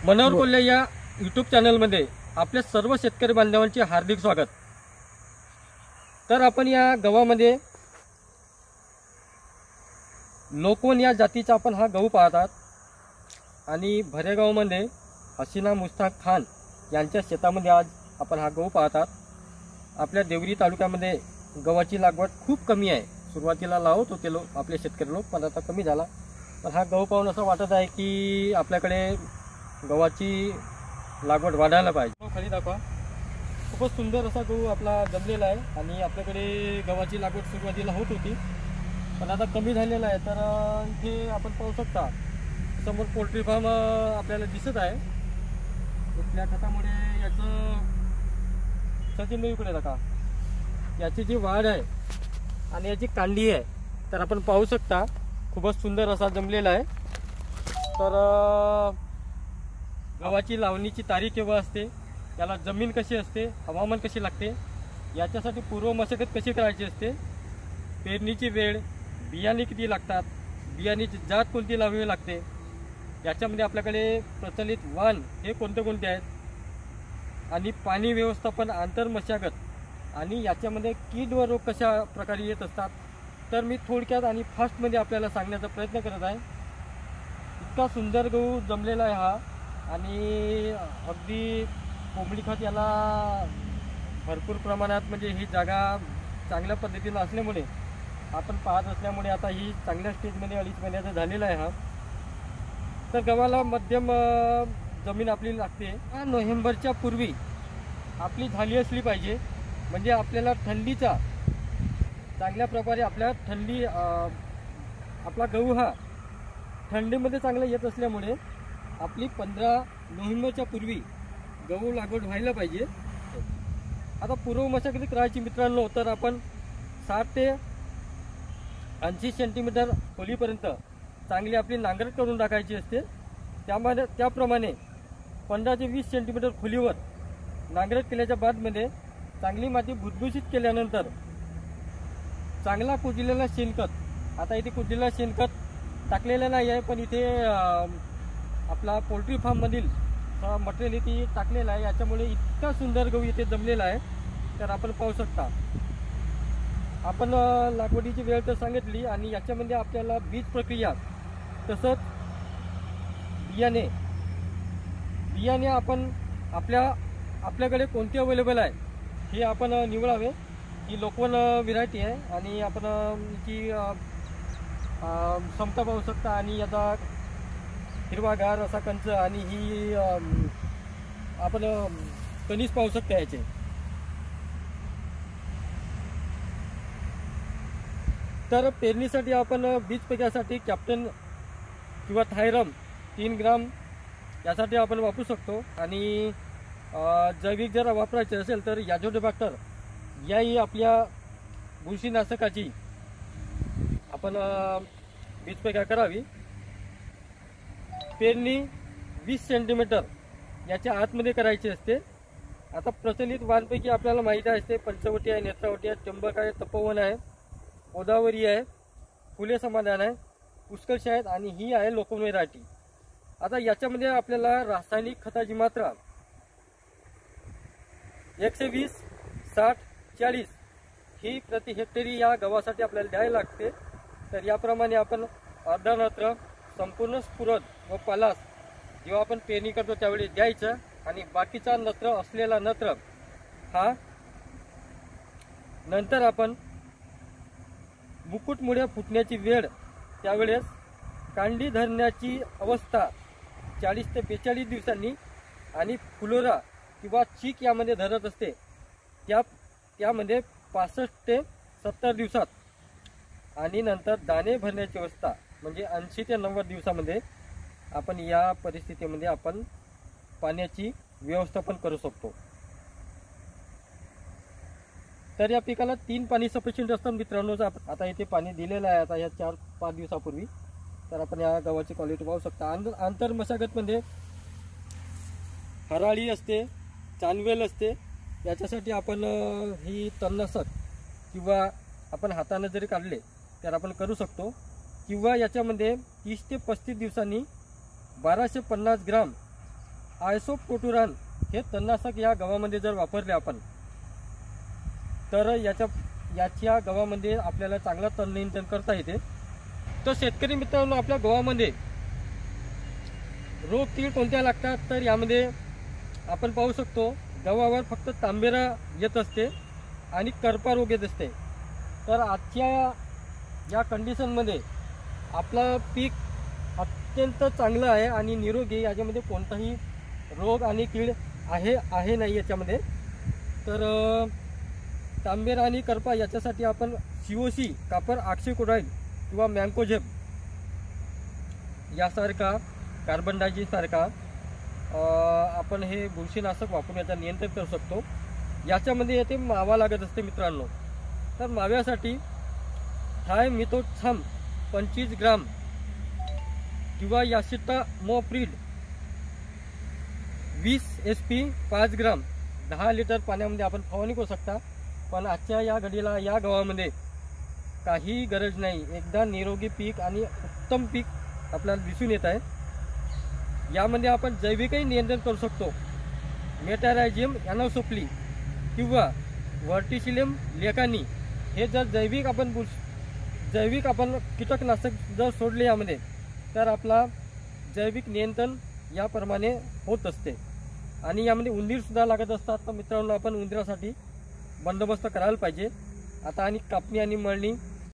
मनोहर कोल्हे या यूट्यूब चॅनलमध्ये आपल्या सर्व शेतकरी बांधवांचे हार्दिक स्वागत। तर आपण या गव्हामध्ये लोकवन या जातीचा आपण हा गहू पाहतात आणि भरेगावमध्ये हसीना मुस्ताक खान यांच्या शेतामध्ये आज आपण हा गहू पाहतात। आपल्या देवरी तालुक्यामध्ये गव्हाची लागवड खूप कमी आहे। सुरुवातीला लावत होते लोक आपले शेतकरी लोक, पण आता कमी झाला। पण हा गहू पाहून असं वाटत आहे की आपल्याकडे गव्हाची लागवड वाढायला पाहिजे। खाली दाखवा, खूपच सुंदर असा गहू आपला जमलेला आहे आणि आपल्याकडे गव्हाची लागवड सुरुवातीला होत होती, पण आता कमी झालेला आहे। तर इथे आपण पाहू शकता समोर पोल्ट्री फार्म आपल्याला दिसत आहे। इथल्या खतामुळे याचं सचिन इकडे दाखवा, याची जी वाढ आहे आणि याची कांडी आहे तर आपण पाहू शकता खूपच सुंदर असा जमलेला आहे। तर गव्हाची लावणीची तारीख केव्हा असते, त्याला जमीन कशी असते, हवामान कशी लागते, याच्यासाठी पूर्व मशागत कशी करायची असते, पेरणीची वेळ, बियाणे किती लागतात, बियाणीची जात कोणती लावावी लागते, याच्यामध्ये आपल्याकडे प्रचलित वाण हे कोणते कोणते आहेत, आणि पाणी व्यवस्थापन, आंतर मशागत आणि याच्यामध्ये कीड व रोग कशा प्रकारे येत असतात। तर मी थोडक्यात आणि फास्टमध्ये आपल्याला सांगण्याचा प्रयत्न करत आहे। इतका सुंदर गहू जमलेला आहे हा, आणि अगदी कोंबडी खत याला भरपूर प्रमाणात, म्हणजे ही जागा चांगल्या पद्धतीने असल्यामुळे आपण पाहत असल्यामुळे आता ही चांगल्या स्टेजमध्ये 2.5 महिन्याचा झालेला आहे हा। तर गव्हाला मध्यम जमीन आपली लागते। नोव्हेंबरच्या पूर्वी आपली झाली असली पाहिजे, म्हणजे आपल्याला थंडीचा चांगल्या प्रकारे आपला गहू हा थंडीमध्ये चांगला येत असल्यामुळे आपली 15 नोव्हेंबरच्या पूर्वी गहू लागवड व्हायला पाहिजे। आता पूर्व मशागती करायची मित्रांनो, तर आपण 60 ते 80 सेंटीमीटर खोलीपर्यंत चांगली आपली नांगरट करून टाकायची असते। त्याप्रमाणे 15 ते 20 सेंटीमीटर खोलीवर नांगरट केल्याच्या बादमध्ये चांगली माती भुसभुशीत केल्यानंतर चांगला कुजलेला शेणखत, आता इथे कुजलेला शेणखत टाकलेलं नाही आहे, पण इथे आपला पोल्ट्री फार्ममधील मटेरियल इथे टाकलेलं आहे, याच्यामुळे इतका सुंदर गहू इथे जमलेला आहे। तर आपण पाहू शकता, आपण लागवडीची वेळ तर सांगितली, आणि याच्यामध्ये आपल्याला बीज प्रक्रिया तसंच बियाणे आपण आपल्याकडे कोणते अवेलेबल आहे हे आपण निवडावे। ही लोकवन व्हरायटी आहे आणि आपण याची क्षमता पाहू शकता, आणि याचा हिरवागार असा कंच, आणि ही आपण कणीस पाहू शकता याचे। तर पेरणीसाठी आपण बीज पेक्यासाठी कॅप्टन किंवा थायरम 3 ग्राम यासाठी आपण वापरू शकतो, आणि जैविक जर वापरायचे असेल तर याझोडोबॅक्टर याही आपल्या बुरशीनाशकाची आपण बीज पेक्या करावी। पेरणी 20 सेंटीमीटर याच्या आतमध्ये करायची असते। आता प्रचलित वाणपैकी आपल्याला माहिती असते पंचवटी आहे, नेत्रावटी आहे, त्र्यंबक आहे, तपोवन आहे, गोदावरी आहे, फुले समाधान आहे, पुष्कळशी आहेत, आणि ही आहे लोकवन व्हरायटी। आता याच्यामध्ये आपल्याला रासायनिक खताची मात्रा 120, 60, 40 ही प्रति हेक्टरी या गव्हासाठी आपल्याला द्यायला लागते। तर याप्रमाणे आपण अर्धा नत्र, संपूर्ण स्फुरद व पालास जेव्हा आपण पेरणी करतो त्यावेळी द्यायचं, आणि बाकीचा नत्र असलेला नत्र हा नंतर आपण मुकुटमुळ्या फुटण्याची वेळ, त्यावेळेस कांडी धरण्याची अवस्था 40 ते 42 दिवसांनी, आणि फुलोरा किंवा चीक यामध्ये धरत असते त्यामध्ये 65 ते 70 दिवसात, आणि नंतर दाणे भरण्याची अवस्था म्हणजे 80 ते 90 दिवसामध्ये आपण या परिस्थितीमध्ये आपण पाण्याची व्यवस्थापन करू शकतो। तर या पिकाला 3 पाणी सफिशियंट असतात मित्रांनो। आता इथे पाणी दिलेलं आहे आता या 4-5 दिवसापूर्वी। तर आपण या गव्हाची क्वालिटी पाहू शकता। आंतर मशागतमध्ये हराळी असते, चांदवेल असते, याच्यासाठी आपण ही तणनाशक किंवा आपण हाताने जरी काढले तर आपण करू शकतो, किंवा याच्यामध्ये 30 ते 35 दिवसांनी 1250 ग्राम आयसोप्रोटुरान हे तणनाशक या गव्हामध्ये जर वापरले आपण तर याच्या गव्हामध्ये आपल्याला चांगला तण नियंत्रण करता येते। तर शेतकरी मित्रांनो, आपल्या गव्हामध्ये रोग कीड कोणत्या लागतात तर यामध्ये आपण पाहू शकतो गव्हावर फक्त तांबेरा येत असते आणि करपा रोग येत असते। तर आजच्या या कंडिशनमध्ये आपलं पीक अत्यंत चांगलं आहे आणि निरोगी, याच्यामध्ये कोणताही रोग आणि कीड आहे नाही याच्यामध्ये। तर तांबेरा आणि करपा याच्यासाठी आपण COC कॉपर ऑक्सिक्लोराइड किंवा मँकोझेब यासारखा कार्बन डायऑक्साइड सारखा आपण हे बुरशीनाशक वापरून याचा नियंत्रण करू शकतो। याच्यामध्ये येते मावा लागत असते मित्रांनो। तर माव्यासाठी थायमिथोक्साम 25 ग्राम किंवा यासिटामोप्रिड 20 SP 5 ग्राम 10 लिटर पाण्यामध्ये आपण फवारणी करू शकता। पण आजच्या या घडीला या गव्हामध्ये काही गरज नाही, एकदा निरोगी पीक आणि उत्तम पीक आपल्याला दिसून येत आहे। यामध्ये आपण जैविकही नियंत्रण करू शकतो। मेटारायझियम एनोसोप्ली किंवा व्हर्टिसिलियम लेकानी हे जर जैविक आपण कीटकनाशक जर सोडले यामध्ये तर आपला जैविक नियंत्रण याप्रमाणे होत असते। आणि यामध्ये उंदीरसुद्धा लागत असतात। तर मित्रांनो, आपण उंदरासाठी बंदोबस्त करायला पाहिजे। आता आणि कापणी आणि मळणी